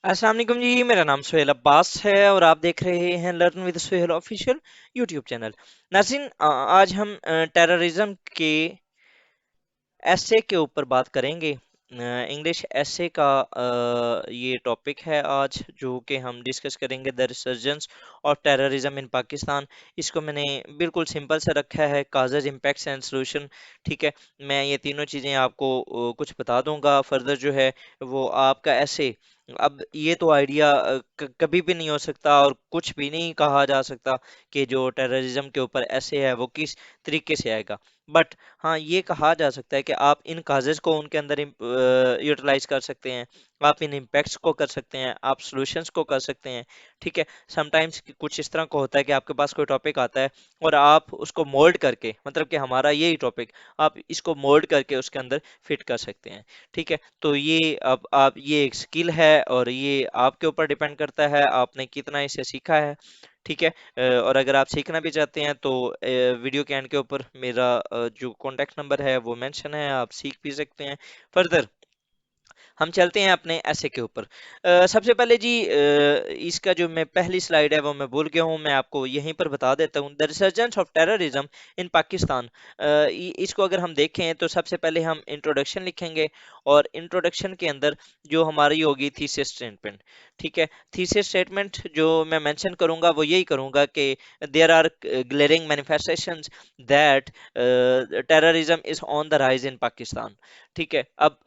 अस्सलाम वालेकुम जी। मेरा नाम सुहेल अब्बास है और आप देख रहे हैं learn with Suhail official YouTube channel. नाज़रीन, आज हम टेररिज्म के एसे के ऊपर बात करेंगे। इंग्लिश एसे का ये टॉपिक है आज जो कि हम डिस्कस करेंगे, the resurgence of terrorism in Pakistan. इसको मैंने बिल्कुल सिंपल से रखा है, काजेज, इम्पैक्ट्स एंड सॉल्यूशन। ठीक है, मैं ये तीनों चीज़ें आपको कुछ बता दूंगा। फर्दर जो है वो आपका ऐसे, अब ये तो आइडिया कभी भी नहीं हो सकता और कुछ भी नहीं कहा जा सकता कि जो टेररिज्म के ऊपर ऐसे है वो किस तरीके से आएगा। बट हाँ, ये कहा जा सकता है कि आप इन काजेज को उनके अंदर यूटिलाइज कर सकते हैं, आप इन इम्पैक्ट्स को कर सकते हैं, आप सॉल्यूशंस को कर सकते हैं। ठीक है, समटाइम्स कुछ इस तरह का होता है कि आपके पास कोई टॉपिक आता है और आप उसको मोल्ड करके, मतलब कि हमारा यही टॉपिक, आप इसको मोल्ड करके उसके अंदर फिट कर सकते हैं। ठीक है, तो ये अब आप, ये एक स्किल है और ये आपके ऊपर डिपेंड करता है आपने कितना इसे सीखा है। ठीक है, और अगर आप सीखना भी चाहते हैं तो वीडियो के एंड के ऊपर मेरा जो कॉन्टैक्ट नंबर है वो मेंशन है, आप सीख भी सकते हैं फर्दर। हम चलते हैं अपने ऐसे के ऊपर। सबसे पहले जी, इसका जो मैं पहली स्लाइड है वो मैं भूल गया हूँ, मैं आपको यहीं पर बता देता हूँ। The resurgence of terrorism in Pakistan. इसको अगर हम देखें तो सबसे पहले हम इंट्रोडक्शन लिखेंगे और इंट्रोडक्शन के अंदर जो हमारी होगी थीसिस स्टेटमेंट। ठीक है, थीसिस स्टेटमेंट जो मैं मेंशन करूंगा वो यही करूंगा कि there are glaring manifestations that terrorism is on the rise in Pakistan. ठीक है, अब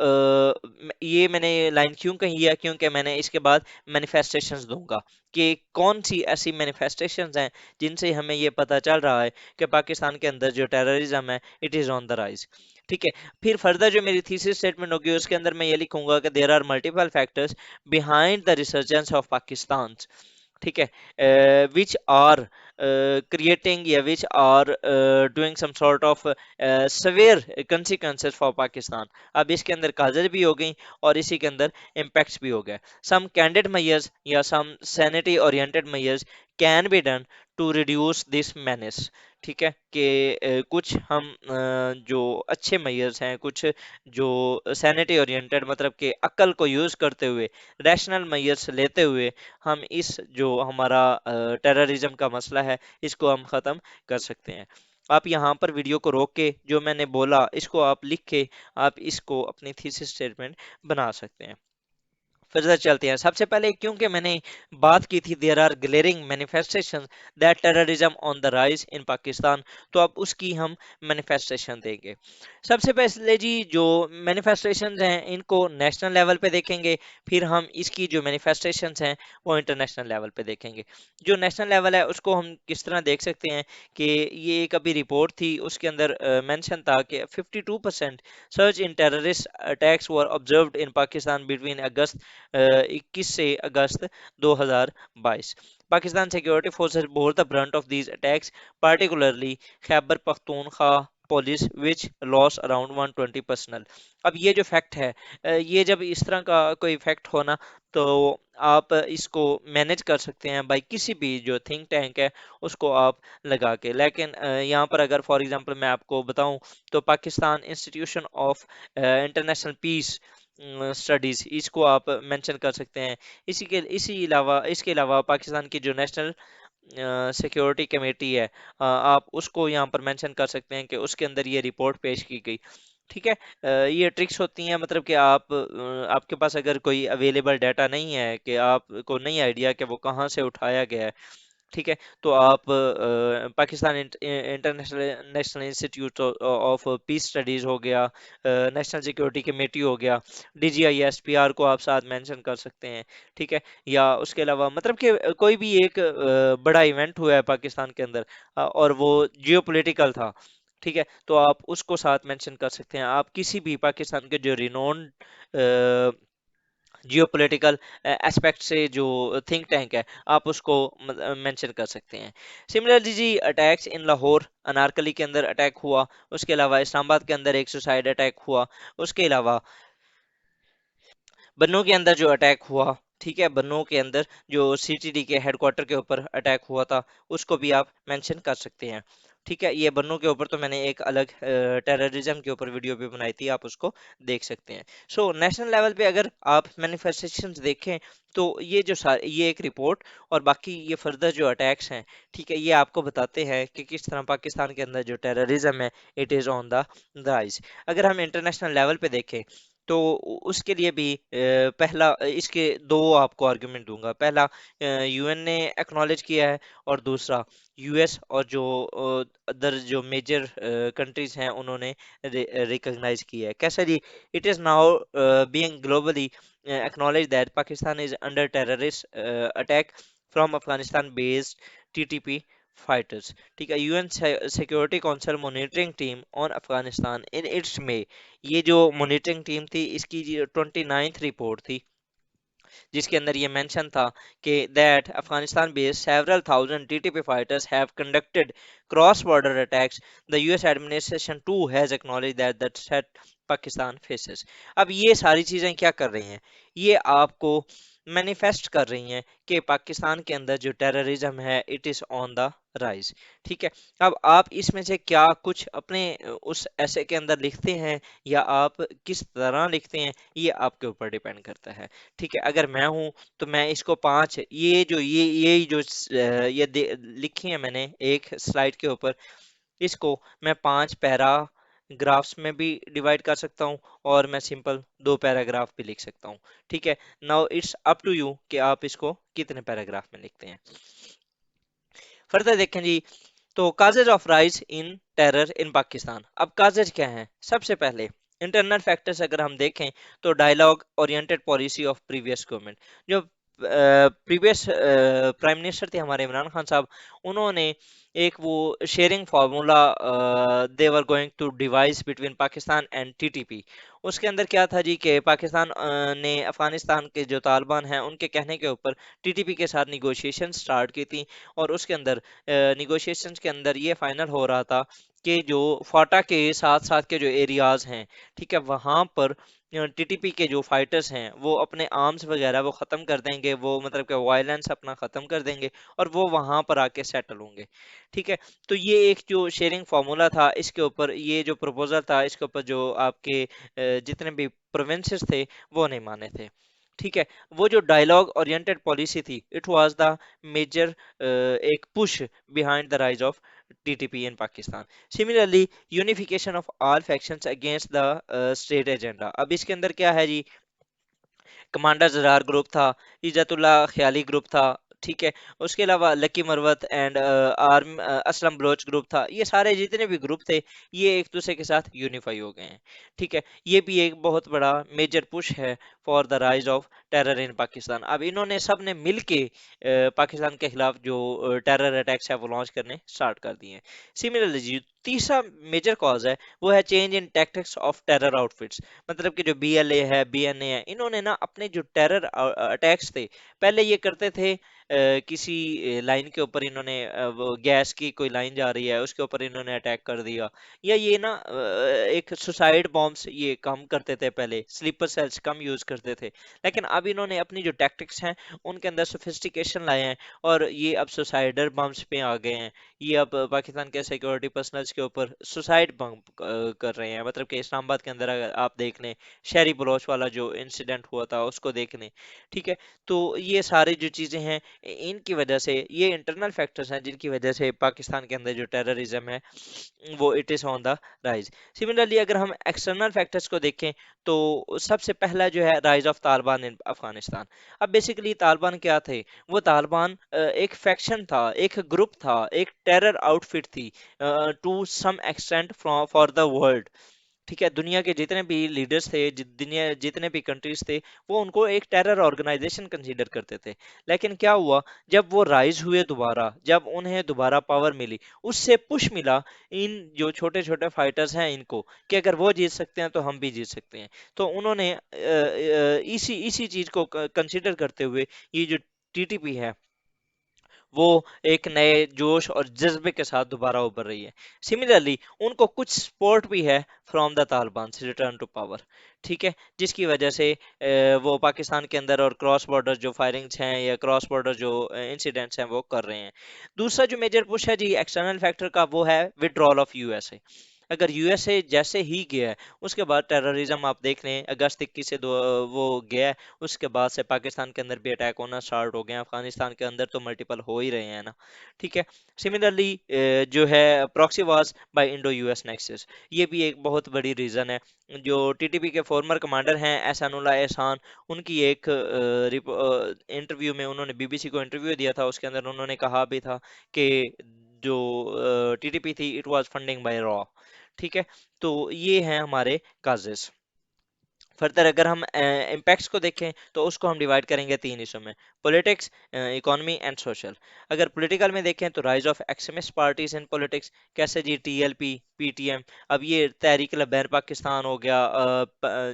ये मैंने लाइन क्यों कही है, क्योंकि मैंने इसके बाद मैनिफेस्टेशंस दूंगा कि कौन सी ऐसी मैनिफेस्टेशंस हैं जिनसे हमें ये पता चल रहा है कि पाकिस्तान के अंदर जो टेररिज्म है it is on the rise. ठीक है, फिर फर्दर जो मेरी थीसिस स्टेटमेंट होगी उसके अंदर मैं ये लिखूंगा कि there are multiple factors behind the resurgence of Pakistan. ठीक है, विच आर creating, या which are doing some sort of severe consequences for Pakistan। अब इसके अंदर काजल भी हो गई और इसी के अंदर इम्पैक्ट्स भी हो गए। सम कैंडिड मेजर्स या some sanity oriented measures can be done to reduce this menace। ठीक है, कि कुछ हम जो अच्छे मेजर्स हैं, कुछ जो सैनिटी ओरिएंटेड, मतलब कि अक्ल को यूज करते हुए, रैशनल मेजर्स लेते हुए हम इस जो हमारा टेररिज्म का मसला है इसको हम ख़त्म कर सकते हैं। आप यहाँ पर वीडियो को रोक के जो मैंने बोला इसको आप लिख के आप इसको अपनी थीसिस स्टेटमेंट बना सकते हैं। फर्दर चलते हैं। सबसे पहले क्योंकि मैंने बात की थी there are glaring manifestation that terrorism on the rise in Pakistan, तो अब उसकी हम मैनिफेस्टेशन देंगे। सबसे पहले जी, जो मैनिफेस्टेशन हैं इनको नेशनल लेवल पे देखेंगे, फिर हम इसकी जो मैनिफेस्टेशन हैं वो इंटरनेशनल लेवल पे देखेंगे। जो नेशनल लेवल है उसको हम किस तरह देख सकते हैं कि ये एक अभी रिपोर्ट थी, उसके अंदर मेंशन था कि 52% search in terrorist attacks were observed in Pakistan between August 21 से August 2022। Pakistan security forces bore the brunt of these attacks, particularly Khyber Pakhtunkhwa police which loss around 120 personnel. अब ये जो फैक्ट है, ये जब इस तरह का कोई फैक्ट होना तो आप इसको मैनेज कर सकते हैं भाई किसी भी जो थिंक टैंक है उसको आप लगा के। लेकिन यहाँ पर अगर फॉर एग्जांपल मैं आपको बताऊं तो Pakistan institution of international peace studies, इसको आप मेंशन कर सकते हैं। इसके अलावा पाकिस्तान की जो नेशनल सिक्योरिटी कमेटी है, आप उसको यहाँ पर मेंशन कर सकते हैं कि उसके अंदर ये रिपोर्ट पेश की गई। ठीक है, ये ट्रिक्स होती हैं, मतलब कि आप आपके पास अगर कोई अवेलेबल डाटा नहीं है, कि आपको नहीं आइडिया कि वो कहाँ से उठाया गया है। ठीक है, तो आप Pakistan international national institute of peace studies हो गया, नेशनल सिक्योरिटी कमेटी हो गया, डीजीआई एसपीआर को आप साथ मेंशन कर सकते हैं। ठीक है, या उसके अलावा मतलब कि कोई भी एक बड़ा इवेंट हुआ है पाकिस्तान के अंदर, और वो जियोपॉलिटिकल था। ठीक है, तो आप उसको साथ मेंशन कर सकते हैं। आप किसी भी पाकिस्तान के जो रिनोन्ड जियोपॉलिटिकल एस्पेक्ट से जो थिंक टैंक है आप उसको मेंशन कर सकते हैं। सिमिलरली जी, अटैक्स इन लाहौर अनारकली के अंदर अटैक हुआ, उसके अलावा इस्लामाबाद के अंदर एक सुसाइड अटैक हुआ, उसके अलावा बन्नू के अंदर जो अटैक हुआ, ठीक है, बन्नू के अंदर जो सीटीडी के हेडक्वार्टर के ऊपर अटैक हुआ था उसको भी आप मेंशन कर सकते हैं। ठीक है, ये बन्नू के ऊपर तो मैंने एक अलग टेररिज्म के ऊपर वीडियो भी बनाई थी, आप उसको देख सकते हैं। सो नेशनल लेवल पे अगर आप मैनिफेस्टेशंस देखें तो ये एक रिपोर्ट और बाकी ये फर्दर जो अटैक्स हैं, ठीक है, ये आपको बताते हैं कि किस तरह पाकिस्तान के अंदर जो टेररिज्म है it is on the rise. अगर हम इंटरनेशनल लेवल पे देखें तो उसके लिए भी पहला इसके दो आपको आर्गुमेंट दूंगा। पहला, यूएन ने एक्नॉलेज किया है, और दूसरा यूएस और जो अदर जो मेजर कंट्रीज हैं उन्होंने रिकॉग्नाइज किया है। कैसा जी? It is now being globally acknowledge that Pakistan is under terrorist attack from Afghanistan based TTP fighters। ठीक है, UN security council monitoring team on Afghanistan in its में, ये जो मॉनिटरिंग टीम थी इसकी 29th रिपोर्ट थी, जिसके अंदर ये मेंशन था कि that Afghanistan based several thousand TTP fighters have conducted cross border attacks. The US administration too has acknowledge that the threat Pakistan faces. अब ये सारी चीजें क्या कर रही हैं? ये आपको मैनिफेस्ट कर रही हैं कि पाकिस्तान के अंदर जो टेररिज्म है it is on the rise. ठीक है, अब आप इसमें से क्या कुछ अपने उस ऐसे के अंदर लिखते हैं, या आप किस तरह लिखते हैं, ये आपके ऊपर डिपेंड करता है। ठीक है, अगर मैं हूं तो मैं इसको पांच, ये जो लिखी है मैंने एक स्लाइड के ऊपर, इसको मैं पांच पैराग्राफ्स में भी डिवाइड कर सकता हूँ, और मैं सिंपल दो पैराग्राफ भी लिख सकता हूँ। ठीक है, now it's up to you कि आप इसको कितने पैराग्राफ में लिखते हैं। फर्दर देखें जी, तो causes of rise in terror इन पाकिस्तान। अब काजेज क्या हैं? सबसे पहले इंटरनल फैक्टर्स अगर हम देखें तो dialogue oriented policy of previous government. जो प्रीवियस प्राइम मिनिस्टर थे हमारे इमरान खान साहब, उन्होंने एक वो sharing formula they were going to devise between Pakistan and TTP. उसके अंदर क्या था जी कि पाकिस्तान ने अफगानिस्तान के जो तालिबान हैं उनके कहने के ऊपर टीटीपी के साथ निगोशिएशन स्टार्ट की थी, और उसके अंदर निगोशिएशंस के अंदर ये फाइनल हो रहा था कि जो फाटा के साथ साथ के जो एरियाज हैं, ठीक है, वहां पर टीटीपी के जो फाइटर्स हैं वो अपने आर्म्स वगैरह वो खत्म कर देंगे, वो मतलब कि वायलेंस अपना खत्म कर देंगे, और वो वहां पर आके सेटल होंगे। ठीक है, तो ये एक जो शेयरिंग फार्मूला था, इसके ऊपर ये जो प्रपोजल था, इसके ऊपर जो आपके जितने भी प्रोविंसेस थे वो नहीं माने थे। ठीक है, वो जो डायलॉग ओरिएंटेड पॉलिसी थी इट वाज द मेजर एक push behind the rise of TTP in Pakistan. Similarly, unification of all factions against the state agenda. अब इसके अंदर क्या है जी? कमांडर जरार ग्रुप था, इज्जतुल्ला ख्याली ग्रुप था, ठीक है, उसके अलावा लकी मरवत एंड आर्म असलम बलोच ग्रुप था। ये सारे जितने भी ग्रुप थे ये एक दूसरे के साथ यूनिफाई हो गए हैं। ठीक है, ये भी एक बहुत बड़ा मेजर पुश है for the rise of terror इन पाकिस्तान। अब इन्होंने सब ने मिल के पाकिस्तान के खिलाफ जो टेरर अटैक्स है वो लॉन्च करने स्टार्ट कर दिए हैं। सिमिलरली जी, तीसरा मेजर कॉज है वो है change in tactics of terror outfits. मतलब कि जो बीएलए है, बीएनए है, इन्होंने ना अपने जो टेरर अटैक्स थे, पहले ये करते थे किसी लाइन के ऊपर इन्होंने वो गैस की कोई लाइन जा रही है उसके ऊपर इन्होंने अटैक कर दिया, या ये ना एक सुसाइड बॉम्ब्स ये कम करते थे, पहले स्लीपर सेल्स कम यूज करते थे। लेकिन अब इन्होंने अपनी जो टैक्टिक्स हैं उनके अंदर सोफिस्टिकेशन लाए हैं, और ये अब सुसाइडर बम्स पे आ गए हैं। ये अब पाकिस्तान के सिक्योरिटी पर्सनल्स के ऊपर सुसाइड बम कर रहे हैं। मतलब कि इस्लामाबाद के अंदर अगर आप देख लें, शहरी बलोच वाला जो इंसिडेंट हुआ था उसको देख लें। ठीक है, तो ये सारी जो चीज़ें हैं इनकी वजह से, ये इंटरनल फैक्टर्स हैं जिनकी वजह से पाकिस्तान के अंदर जो टेररिज्म है वो it is on the rise. Similarly अगर हम एक्सटर्नल फैक्टर्स को देखें तो सबसे पहला जो है राइज ऑफ तालिबान इन अफगानिस्तान। अब बेसिकली तालिबान क्या थे? वो तालिबान एक फैक्शन था, एक ग्रुप था, एक टेरर आउटफिट थी to some extent for the world. ठीक है, दुनिया के जितने भी लीडर्स थे, दुनिया जितने भी कंट्रीज थे, वो उनको एक टेरर ऑर्गेनाइजेशन कंसीडर करते थे। लेकिन क्या हुआ, जब वो राइज हुए दोबारा, जब उन्हें दोबारा पावर मिली, उससे पुश मिला इन जो छोटे छोटे फाइटर्स हैं इनको, कि अगर वो जीत सकते हैं तो हम भी जीत सकते हैं। तो उन्होंने इसी इसी चीज को कंसीडर करते हुए ये जो टीटीपी है वो एक नए जोश और जज्बे के साथ दोबारा उभर रही है। सिमिलरली उनको कुछ सपोर्ट भी है फ्रॉम द तालिबान से रिटर्न टू पावर, ठीक है, जिसकी वजह से वो पाकिस्तान के अंदर और क्रॉस बॉर्डर जो फायरिंग्स हैं या क्रॉस बॉर्डर जो इंसिडेंट्स हैं वो कर रहे हैं। दूसरा जो मेजर पुश है जी एक्सटर्नल फैक्टर का, वो है विड्रॉल ऑफ यूएसए। अगर यूएसए जैसे ही गया है, उसके बाद टेररिज्म आप देख लें, अगस्त 21 से वो गया है, उसके बाद से पाकिस्तान के अंदर भी अटैक होना स्टार्ट हो गए हैं, अफगानिस्तान के अंदर तो मल्टीपल हो ही रहे हैं ना, ठीक है। सिमिलरली जो है proxy wars by Indo US nexus, ये भी एक बहुत बड़ी रीजन है। जो टीटीपी के फॉर्मर कमांडर हैं एहसानुल्लाह एहसान, उनकी एक इंटरव्यू में, उन्होंने बीबीसी को इंटरव्यू दिया था, उसके अंदर उन्होंने कहा भी था कि जो टीटीपी थी इट वाज फंडिंग बाय रॉ, ठीक है। तो ये हैं हमारे काजेस। फर्दर अगर हम इम्पैक्ट्स को देखें तो उसको हम डिवाइड करेंगे तीन हिस्सों में, पॉलिटिक्स, इकोनॉमी एंड सोशल। अगर पॉलिटिकल में देखें तो rise of extremist parties in politics, कैसे जी टीएलपी, पीटीएम, अब ये तहरीक लबैर पाकिस्तान हो गया,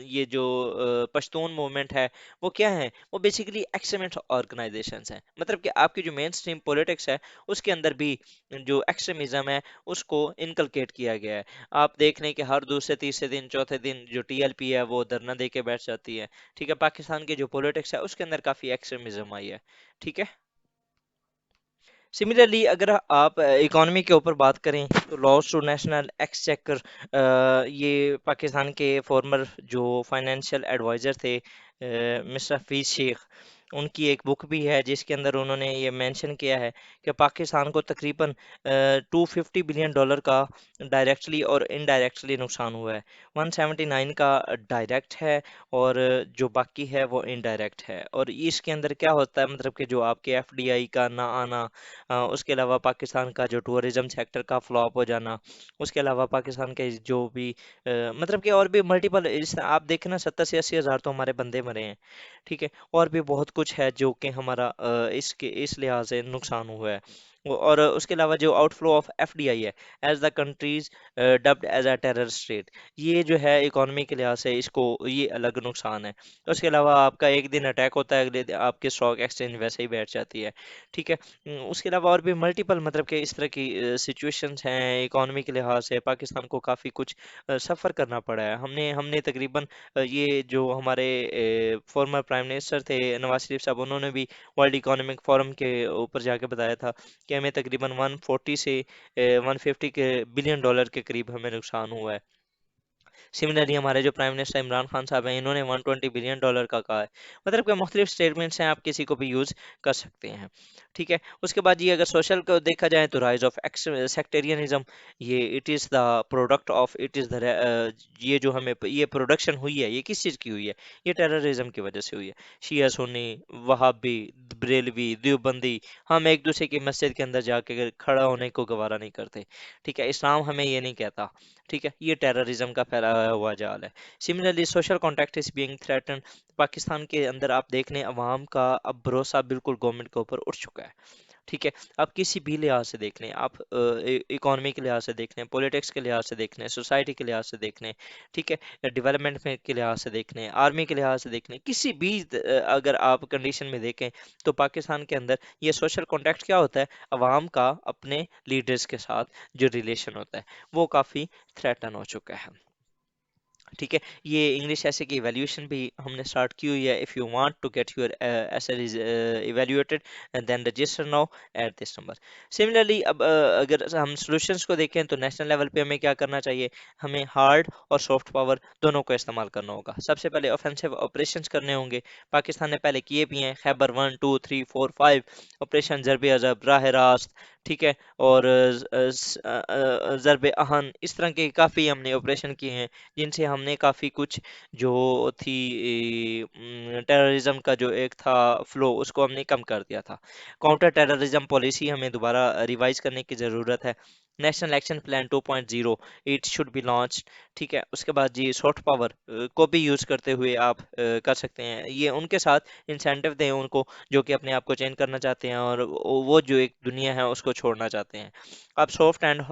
ये जो पश्तून मूवमेंट है, वो क्या है, वो बेसिकली एक्सट्रीमिस्ट ऑर्गेनाइजेशंस हैं। मतलब कि आपकी जो मेन स्ट्रीम पॉलिटिक्स है उसके अंदर भी जो एक्सट्रीमिज्म है उसको इनकलकेट किया गया है। आप देख लें कि हर दूसरे तीसरे दिन चौथे दिन जो टीएलपी है वो धरना दे के बैठ जाती है, ठीक है। पाकिस्तान की जो पॉलिटिक्स है उसके अंदर काफी एक्सट्रीमिज्म आई है, ठीक है। सिमिलरली अगर आप इकोनॉमी के ऊपर बात करें तो लॉस टू नेशनल एक्सचेकर, ये पाकिस्तान के फॉर्मर जो फाइनेंशियल एडवाइजर थे मिस्टर हफीज शेख, उनकी एक बुक भी है जिसके अंदर उन्होंने ये मेंशन किया है कि पाकिस्तान को तकरीबन $250 बिलियन का डायरेक्टली और इनडायरेक्टली नुकसान हुआ है। 179 का डायरेक्ट है और जो बाकी है वो इनडायरेक्ट है। और इसके अंदर क्या होता है, मतलब कि जो आपके एफडीआई का ना आना, उसके अलावा पाकिस्तान का जो टूरिज्म सेक्टर का फ्लॉप हो जाना, उसके अलावा पाकिस्तान के जो भी मतलब कि और भी मल्टीपल, इस आप देखें ना 70 से 80 हज़ार तो हमारे बंदे मरे हैं, ठीक है। और भी बहुत कुछ है जो कि हमारा इसके इस लिहाज से नुकसान हुआ है। और उसके अलावा जो आउटफ्लो ऑफ एफडीआई है as the countries dubbed as a terror state, ये जो है इकोनॉमी के लिहाज से इसको ये अलग नुकसान है। उसके अलावा आपका एक दिन अटैक होता है, अगले दिन आपके स्टॉक एक्सचेंज वैसे ही बैठ जाती है, ठीक है। उसके अलावा और भी मल्टीपल, मतलब कि इस तरह की सिचुएशंस हैं इकोनॉमी के लिहाज से, पाकिस्तान को काफ़ी कुछ सफ़र करना पड़ा है। हमने हमने तकरीबन ये जो हमारे फॉर्मर प्राइम मिनिस्टर थे नवाज शरीफ साहब, उन्होंने भी वर्ल्ड इकोनॉमिक फोरम के ऊपर जाके बताया था कि हमें तकरीबन 140 से 150 के बिलियन डॉलर के करीब हमें नुकसान हुआ है। सिमिलरली हमारे जो प्राइम मिनिस्टर इमरान खान साहब हैं, इन्होंने $120 बिलियन का कहा है। मतलब कि मुख्तलिफ स्टेटमेंट्स हैं, आप किसी को भी यूज़ कर सकते हैं, ठीक है। उसके बाद ये अगर सोशल को देखा जाए तो राइज ऑफ सेक्टेरियनिज्म, ये it is the product of it is the, ये जो हमें ये प्रोडक्शन हुई है ये किस चीज़ की हुई है, ये टेररिज्म की वजह से हुई है। शिया सुन्नी, वहाबी, बरेलवी, देवबंदी, हम एक दूसरे की मस्जिद के अंदर जाके खड़ा होने को गवारा नहीं करते, ठीक है। इस्लाम हमें ये नहीं कहता, ठीक है। ये टेररिज्म का फैलाया हुआ जाल है। Similarly social contact is being threaten, Pakistan के अंदर आप देख लें अवाम का अब भरोसा बिल्कुल गवर्नमेंट के ऊपर उठ चुका है, ठीक है। आप किसी भी लिहाज से देख लें, आप इकोनॉमी के लिहाज से देख लें, पॉलिटिक्स के लिहाज से देख लें, सोसाइटी के लिहाज से देख लें, ठीक है, डेवलपमेंट में के लिहाज से देख लें, आर्मी के लिहाज से देख लें, किसी भी अगर आप कंडीशन में देखें तो पाकिस्तान के अंदर ये सोशल कॉन्टैक्ट क्या होता है, अवाम का अपने लीडर्स के साथ जो रिलेशन होता है वो काफ़ी थ्रेटन हो चुका है, ठीक है। ये इंग्लिश ऐसे की इवैल्यूएशन भी हमने स्टार्ट की हुई है। If you want to get your essay evaluated then register now at this number. Similarly अब अगर हम सॉल्यूशंस को देखें तो नेशनल लेवल पे हमें क्या करना चाहिए, हमें हार्ड और सॉफ्ट पावर दोनों को इस्तेमाल करना होगा। सबसे पहले ऑफेंसिव ऑपरेशंस करने होंगे, पाकिस्तान ने पहले किए भी हैं, खैबर 1 2 3 4 5 ऑपरेशन ज़रब अज़ब, राह रास्त, ठीक है, और ज़रब अहन, इस तरह के काफ़ी हमने ऑपरेशन किए हैं जिनसे हमने काफ़ी कुछ जो थी टेररिज्म का जो एक था फ्लो उसको हमने कम कर दिया था। काउंटर टेररिज्म पॉलिसी हमें दोबारा रिवाइज करने की ज़रूरत है। National action plan 2.0 it should be launched, ठीक है। उसके बाद जी सॉफ्ट पावर को भी यूज़ करते हुए आप कर सकते हैं। ये उनके साथ इंसेंटिव दें उनको जो कि अपने आप को चेंज करना चाहते हैं और वो जो एक दुनिया है उसको छोड़ना चाहते हैं। आप सॉफ्ट एंड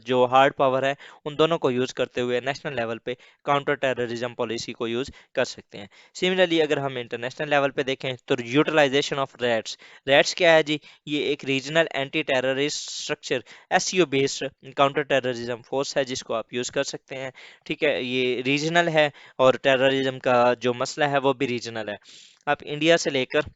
जो हार्ड पावर है उन दोनों को यूज़ करते हुए नेशनल लेवल पे काउंटर टेररिज्म पॉलिसी को यूज़ कर सकते हैं। सिमिलरली अगर हम इंटरनेशनल लेवल पे देखें तो यूटिलाइजेशन ऑफ रैट्स, रैट्स क्या है जी? ये एक regional anti terrorist structure SCO based counter terrorism force है जिसको आप यूज़ कर सकते हैं। ठीक है, ये रीजनल है और टेररिज्म का जो मसला है वो भी रीजनल है। आप इंडिया से लेकर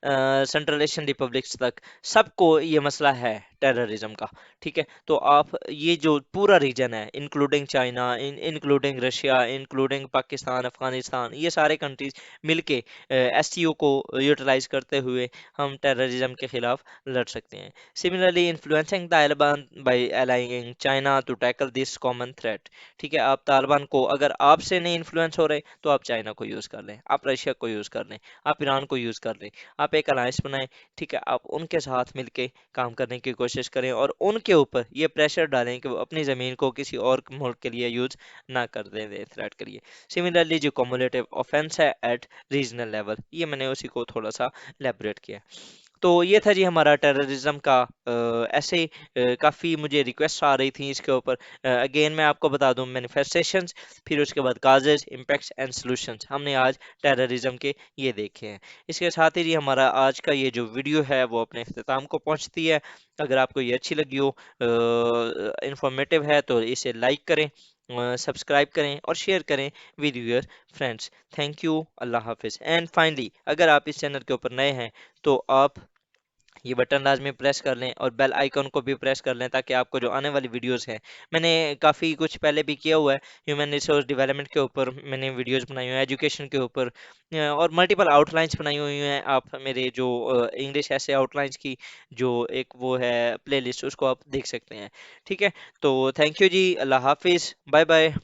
सेंट्रल एशियन रिपब्लिक्स तक सबको ये मसला है टेररिज्म का। ठीक है, तो आप ये जो पूरा रीजन है including China, including Russia, including Pakistan, Afghanistan, ये सारे कंट्रीज मिलके एससीओ को यूटिलाइज करते हुए हम टेररिज्म के खिलाफ लड़ सकते हैं। Similarly influencing Taliban by aligning China to tackle this common threat. ठीक है, आप तालिबान को अगर आपसे नहीं इन्फ्लुएंस हो रहे तो आप चाइना को यूज़ कर लें, आप रशिया को यूज़ कर लें, आप ईरान को यूज़ कर लें, आप एक अलायंस बनाएं। ठीक है, आप उनके साथ मिलके काम करने की कोशिश करें और उनके ऊपर ये प्रेशर डालें कि वो अपनी ज़मीन को किसी और मुल्क के लिए यूज़ ना कर दें थ्रेट के लिए। सिमिलरली जो कम्युलेटिव ऑफेंस है एट रीजनल लेवल, ये मैंने उसी को थोड़ा सा एलेबरेट किया। तो ये था जी हमारा टेररिज्म का ऐसे काफ़ी मुझे रिक्वेस्ट आ रही थी इसके ऊपर। अगेन मैं आपको बता दूं मैनिफेस्टेशंस, फिर उसके बाद काजेज, इम्पैक्ट्स एंड सॉल्यूशंस, हमने आज टेररिज्म के ये देखे हैं। इसके साथ ही जी हमारा आज का ये जो वीडियो है वो अपने अख्ताम को पहुंचती है। अगर आपको ये अच्छी लगी हो, इंफॉर्मेटिव है, तो इसे लाइक करें, सब्सक्राइब करें और शेयर करें with your friends. Thank you, अल्लाह हाफिज़। एंड फाइनली अगर आप इस चैनल के ऊपर नए हैं तो आप ये बटन लाजमी प्रेस कर लें और बेल आइकन को भी प्रेस कर लें ताकि आपको जो आने वाली वीडियोस हैं, मैंने काफ़ी कुछ पहले भी किया हुआ है, ह्यूमन रिसोर्स डेवलपमेंट के ऊपर मैंने वीडियोस बनाई हुई हैं, एजुकेशन के ऊपर और मल्टीपल आउटलाइंस बनाई हुई हैं। आप मेरे जो इंग्लिश ऐसे आउटलाइंस की जो एक वो है प्लेलिस्ट, उसको आप देख सकते हैं। ठीक है, तो थैंक यू जी, अल्लाह हाफिज़, बाय बाय।